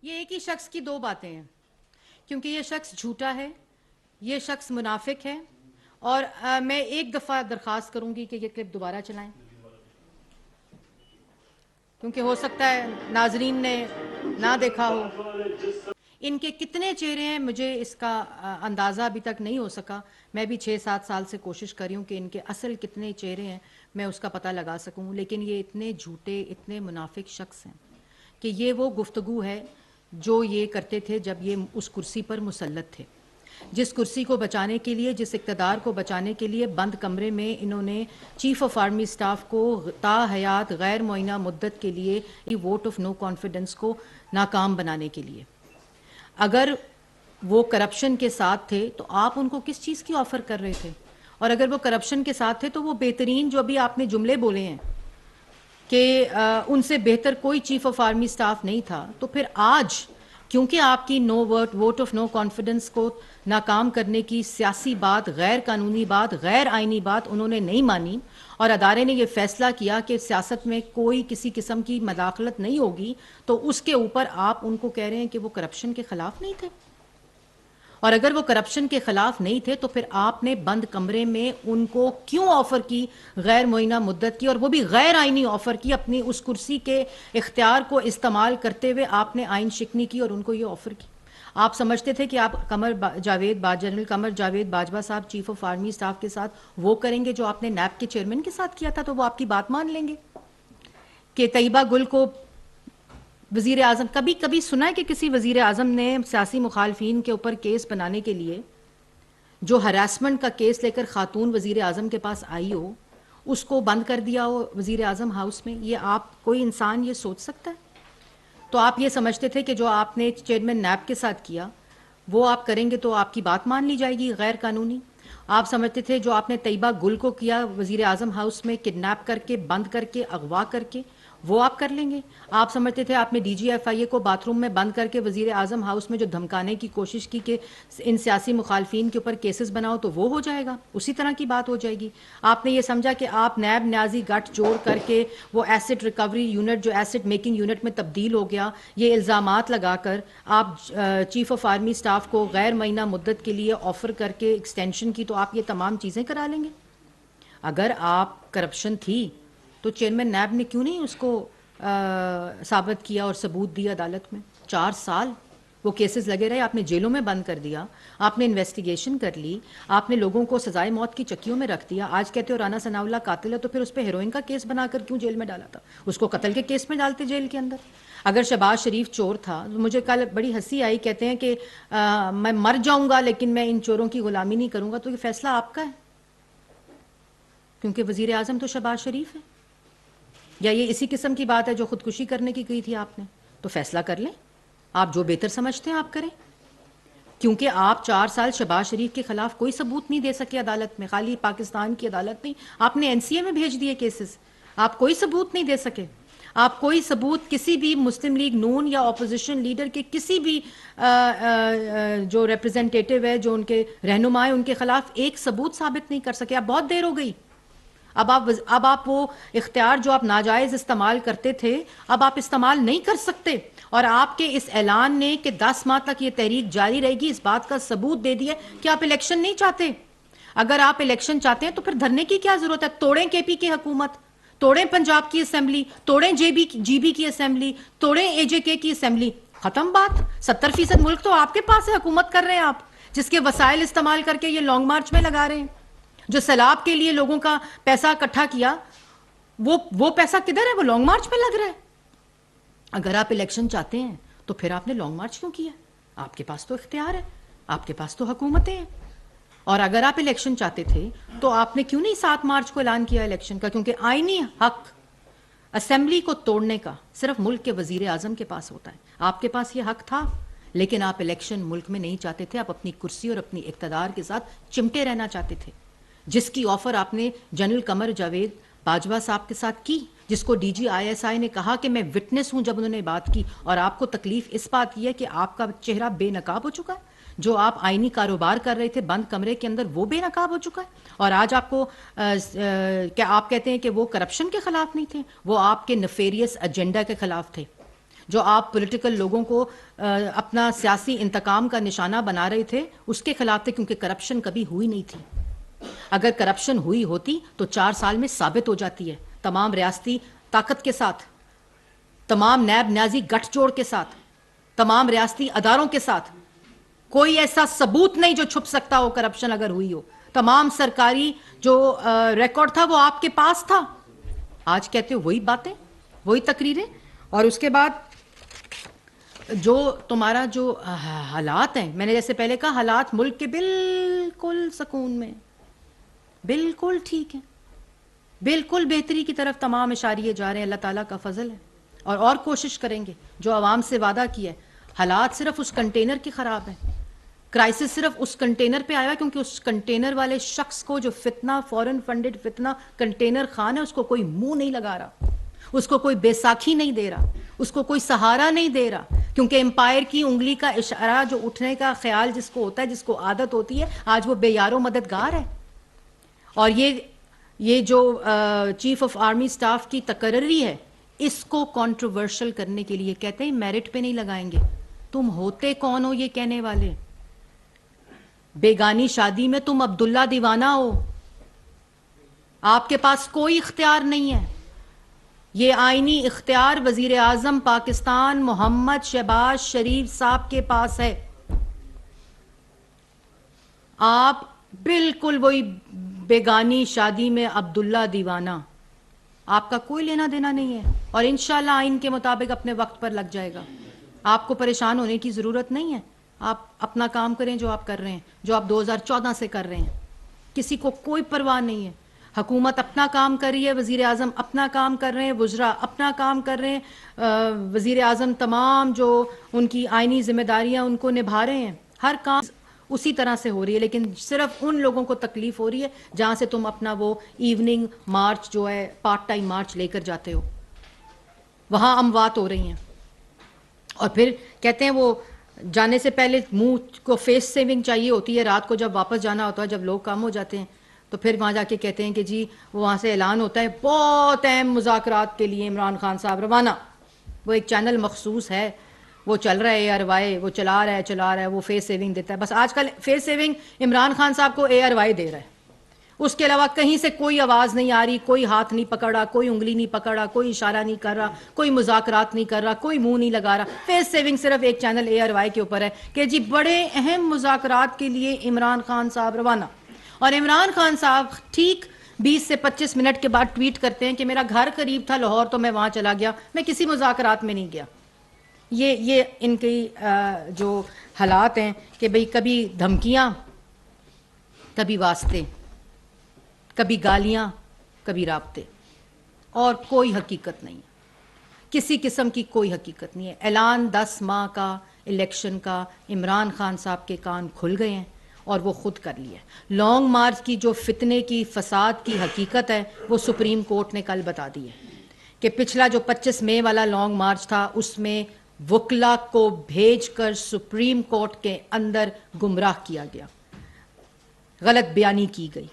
ये एक ही शख्स की दो बातें हैं, क्योंकि ये शख्स झूठा है, ये शख्स मुनाफिक है। और मैं एक दफ़ा दरख्वास्त करूंगी कि ये क्लिप दोबारा चलाएं, क्योंकि हो सकता है नाजरीन ने ना देखा हो। इनके कितने चेहरे हैं मुझे इसका अंदाज़ा अभी तक नहीं हो सका। मैं भी 6-7 साल से कोशिश कर रही हूँ कि इनके असल कितने चेहरे हैं मैं उसका पता लगा सकूँ, लेकिन ये इतने झूठे, इतने मुनाफिक शख्स हैं कि ये वो गुफ्तगू है जो ये करते थे जब ये उस कुर्सी पर मुसल्लत थे। जिस कुर्सी को बचाने के लिए, जिस इक़्तिदार को बचाने के लिए बंद कमरे में इन्होंने चीफ ऑफ आर्मी स्टाफ को ताहयात गैर मुअय्यना मुद्दत के लिए वोट ऑफ नो कॉन्फिडेंस को नाकाम बनाने के लिए, अगर वो करप्शन के साथ थे तो आप उनको किस चीज़ की ऑफ़र कर रहे थे? और अगर वो करप्शन के साथ थे तो वो बेहतरीन जो अभी आपने जुमले बोले हैं कि उनसे बेहतर कोई चीफ ऑफ आर्मी स्टाफ नहीं था, तो फिर आज क्योंकि आपकी वोट ऑफ नो कॉन्फिडेंस को नाकाम करने की सियासी बात, गैर कानूनी बात, गैर आइनी बात उन्होंने नहीं मानी और अदारे ने यह फैसला किया कि सियासत में कोई किसी किस्म की मदाखलत नहीं होगी, तो उसके ऊपर आप उनको कह रहे हैं कि वो करप्शन के खिलाफ नहीं थे। और अगर वो करप्शन के खिलाफ नहीं थे तो फिर आपने बंद कमरे में उनको क्यों ऑफर की गैर मुअय्यना मुद्दत की, और वो भी गैर आइनी ऑफर की। अपनी उस कुर्सी के इख्तियार को इस्तेमाल करते हुए आपने आइन शिकनी की और उनको ये ऑफर की। आप समझते थे कि आप जनरल कमर जावेद बाजवा साहब चीफ ऑफ आर्मी स्टाफ के साथ वो करेंगे जो आपने नैब के चेयरमैन के साथ किया था, तो वो आपकी बात मान लेंगे कि तैयबा गुल को वज़ीर आज़म, कभी कभी सुना है कि किसी वज़ीर आज़म ने सियासी मुखालफिन के ऊपर केस बनाने के लिए जो हरासमेंट का केस लेकर खातून वज़ीर आज़म के पास आई हो उसको बंद कर दिया हो वज़ीर आज़म हाउस में? ये आप कोई इंसान ये सोच सकता है? तो आप ये समझते थे कि जो आपने चेयरमैन नैब के साथ किया वो आप करेंगे तो आपकी बात मान ली जाएगी गैर कानूनी? आप समझते थे जो आपने तैयबा गुल को किया वज़ीर आज़म हाउस में किडनैप करके, बंद करके, अगवा करके, वो आप कर लेंगे? आप समझते थे आपने DGFIA को बाथरूम में बंद करके वज़ीर आज़म हाउस में जो धमकाने की कोशिश की कि इन सियासी मुखालफिन के ऊपर केसेस बनाओ तो वो हो जाएगा, उसी तरह की बात हो जाएगी। आपने ये समझा कि आप नैब न्याजी गठ जोड़ करके वो एसिड रिकवरी यूनिट जो एसिड मेकिंग यूनिट में तब्दील हो गया, ये इल्ज़ामात लगाकर आप चीफ ऑफ आर्मी स्टाफ को गैर मुअय्यना मुद्दत के लिए ऑफ़र करके एक्सटेंशन की, तो आप ये तमाम चीज़ें करा लेंगे? अगर आप करप्शन थी तो चेयरमैन नैब ने क्यों नहीं उसको साबित किया और सबूत दिया अदालत में? 4 साल वो केसेस लगे रहे, आपने जेलों में बंद कर दिया, आपने इन्वेस्टिगेशन कर ली, आपने लोगों को सजाए मौत की चक्कियों में रख दिया। आज कहते हो राना सनाउल्लाह कातिल है, तो फिर उस पर हेरोइन का केस बनाकर क्यों जेल में डाला था? उसको कत्ल के केस में डालते जेल के अंदर। अगर शहबाज शरीफ चोर था, तो मुझे कल बड़ी हंसी आई, कहते हैं कि मैं मर जाऊंगा लेकिन मैं इन चोरों की गुलामी नहीं करूंगा। तो ये फैसला आपका है, क्योंकि वजीर आजम तो शहबाज शरीफ है। या ये इसी किस्म की बात है जो खुदकुशी करने की कही थी आपने? तो फैसला कर लें, आप जो बेहतर समझते हैं आप करें, क्योंकि आप 4 साल शहबाज शरीफ के खिलाफ कोई सबूत नहीं दे सके अदालत में। खाली पाकिस्तान की अदालत नहीं, आपने NCA में भेज दिए केसेस, आप कोई सबूत नहीं दे सके। आप कोई सबूत किसी भी मुस्लिम लीग नून या अपोजिशन लीडर के किसी भी जो रिप्रेजेंटेटिव है, जो उनके रहनुमा है, उनके खिलाफ एक सबूत साबित नहीं कर सके। अब बहुत देर हो गई। अब आप वो इख्तियार जो आप नाजायज इस्तेमाल करते थे अब आप इस्तेमाल नहीं कर सकते। और आपके इस ऐलान ने कि 10 माह तक ये तहरीक जारी रहेगी, इस बात का सबूत दे दिया कि आप इलेक्शन नहीं चाहते। अगर आप इलेक्शन चाहते हैं तो फिर धरने की क्या जरूरत है? तोड़ें KP की हुकूमत, तोड़ें पंजाब की असेंबली, तोड़ें GB की असेंबली, तोड़ें AJK की असेंबली, खत्म बात। 70% मुल्क तो आपके पास है, हुकूमत कर रहे हैं आप, जिसके वसाइल इस्तेमाल करके ये लॉन्ग मार्च में लगा रहे हैं। जो सैलाब के लिए लोगों का पैसा इकट्ठा किया, वो पैसा किधर है? वो लॉन्ग मार्च में लग रहा है। अगर आप इलेक्शन चाहते हैं तो फिर आपने लॉन्ग मार्च क्यों किया? आपके पास तो इख्तियार है, आपके पास तो हुकूमतें हैं। और अगर आप इलेक्शन चाहते थे तो आपने क्यों नहीं 7 मार्च को ऐलान किया इलेक्शन का? क्योंकि आईनी हक असेंबली को तोड़ने का सिर्फ मुल्क के वजीर आजम के पास होता है। आपके पास ये हक था, लेकिन आप इलेक्शन मुल्क में नहीं चाहते थे। आप अपनी कुर्सी और अपनी इक़्तिदार के साथ चिमटे रहना चाहते थे, जिसकी ऑफर आपने जनरल कमर जावेद बाजवा साहब के साथ की, जिसको DGISI ने कहा कि मैं विटनेस हूं जब उन्होंने बात की। और आपको तकलीफ इस बात की है कि आपका चेहरा बेनकाब हो चुका है। जो आप आईनी कारोबार कर रहे थे बंद कमरे के अंदर, वो बेनकाब हो चुका है। और आज आपको क्या आप कहते हैं कि वो करप्शन के खिलाफ नहीं थे, वो आपके नफेरियस एजेंडा के खिलाफ थे, जो आप पॉलिटिकल लोगों को अपना सियासी इंतकाम का निशाना बना रहे थे, उसके खिलाफ थे, क्योंकि करप्शन कभी हुई नहीं थी। अगर करप्शन हुई होती तो 4 साल में साबित हो जाती है, तमाम रियासती ताकत के साथ, तमाम नैब न्याजी गठजोड़ के साथ, तमाम रियासती अदारों के साथ। कोई ऐसा सबूत नहीं जो छुप सकता हो करप्शन अगर हुई हो। तमाम सरकारी जो रिकॉर्ड था वो आपके पास था। आज कहते हो वही बातें, वही तकरीरें। और उसके बाद जो तुम्हारा जो हालात हैं, मैंने जैसे पहले कहा, हालात मुल्क के बिल्कुल सुकून में, बिल्कुल ठीक है, बिल्कुल बेहतरी की तरफ तमाम इशारे जा रहे हैं। अल्लाह ताला का फजल है और कोशिश करेंगे। जो आवाम से वादा किया है, हालात सिर्फ उस कंटेनर की खराब है, क्राइसिस सिर्फ उस कंटेनर पे आया क्योंकि उस कंटेनर वाले शख्स को, जो फितना, फॉरेन फंडेड फितना कंटेनर खान है, उसको कोई मुंह नहीं लगा रहा, उसको कोई बैसाखी नहीं दे रहा, उसको कोई सहारा नहीं दे रहा। क्योंकि एम्पायर की उंगली का इशारा, जो उठने का ख्याल जिसको होता है, जिसको आदत होती है, आज वो बेयारो मददगार है। और ये जो चीफ ऑफ आर्मी स्टाफ की तकर्री है, इसको कंट्रोवर्शियल करने के लिए कहते हैं मेरिट पे नहीं लगाएंगे। तुम होते कौन हो ये कहने वाले? बेगानी शादी में तुम अब्दुल्ला दीवाना हो, आपके पास कोई इख्तियार नहीं है। ये आईनी इख्तियार वजीर आजम पाकिस्तान मोहम्मद शहबाज शरीफ साहब के पास है। आप बिल्कुल वही बेगानी शादी में अब्दुल्ला दीवाना, आपका कोई लेना देना नहीं है। और इंशाल्लाह आइन के मुताबिक अपने वक्त पर लग जाएगा। आपको परेशान होने की ज़रूरत नहीं है। आप अपना काम करें जो आप कर रहे हैं, जो आप 2014 से कर रहे हैं। किसी को कोई परवाह नहीं है। हुकूमत अपना काम कर रही है, वज़ीर आज़म अपना काम कर रहे हैं, वुज़रा अपना काम कर रहे हैं, वज़ीर आज़म तमाम जो उनकी आइनी जिम्मेदारियां उनको निभा रहे हैं। हर काम उसी तरह से हो रही है, लेकिन सिर्फ उन लोगों को तकलीफ हो रही है जहां से तुम अपना वो इवनिंग मार्च जो है, पार्ट टाइम मार्च लेकर जाते हो, वहां अमवात हो रही हैं। और फिर कहते हैं वो जाने से पहले मुंह को फेस सेविंग चाहिए होती है, रात को जब वापस जाना होता है, जब लोग काम हो जाते हैं, तो फिर वहाँ जाके कहते हैं कि जी वो वहाँ से ऐलान होता है बहुत अहम मुज़ाकरात के लिए इमरान खान साहब रवाना। वो एक चैनल मखसूस है, वो चल रहा है ARY, वो चला रहा है, वो फेस सेविंग देता है। बस आजकल फेस सेविंग इमरान खान साहब को ARY दे रहा है, उसके अलावा कहीं से कोई आवाज़ नहीं आ रही, कोई हाथ नहीं पकड़ा, कोई उंगली नहीं पकड़ा, कोई इशारा नहीं कर रहा, कोई मुज़ाकरात नहीं कर रहा, कोई मुंह नहीं लगा रहा। फेस सेविंग सिर्फ एक चैनल ARY के ऊपर है कि जी बड़े अहम मुज़ाकरात के लिए इमरान खान साहब रवाना। और इमरान खान साहब ठीक 20 से 25 मिनट के बाद ट्वीट करते हैं कि मेरा घर करीब था लाहौर, तो मैं वहाँ चला गया, मैं किसी मुज़ाकरात में नहीं गया। ये इनकी जो हालात हैं कि भाई कभी धमकियाँ, कभी वास्ते, कभी गालियाँ, कभी राब्ते, और कोई हकीकत नहीं है, किसी किस्म की कोई हकीकत नहीं है। ऐलान 10 माह का इलेक्शन का इमरान खान साहब के कान खुल गए हैं और वो खुद कर लिया। लॉन्ग मार्च की जो फितने की, फसाद की हकीकत है, वो सुप्रीम कोर्ट ने कल बता दी है कि पिछला जो 25 मई वाला लॉन्ग मार्च था, उसमें वकला को भेजकर सुप्रीम कोर्ट के अंदर गुमराह किया गया, गलत बयानी की गई।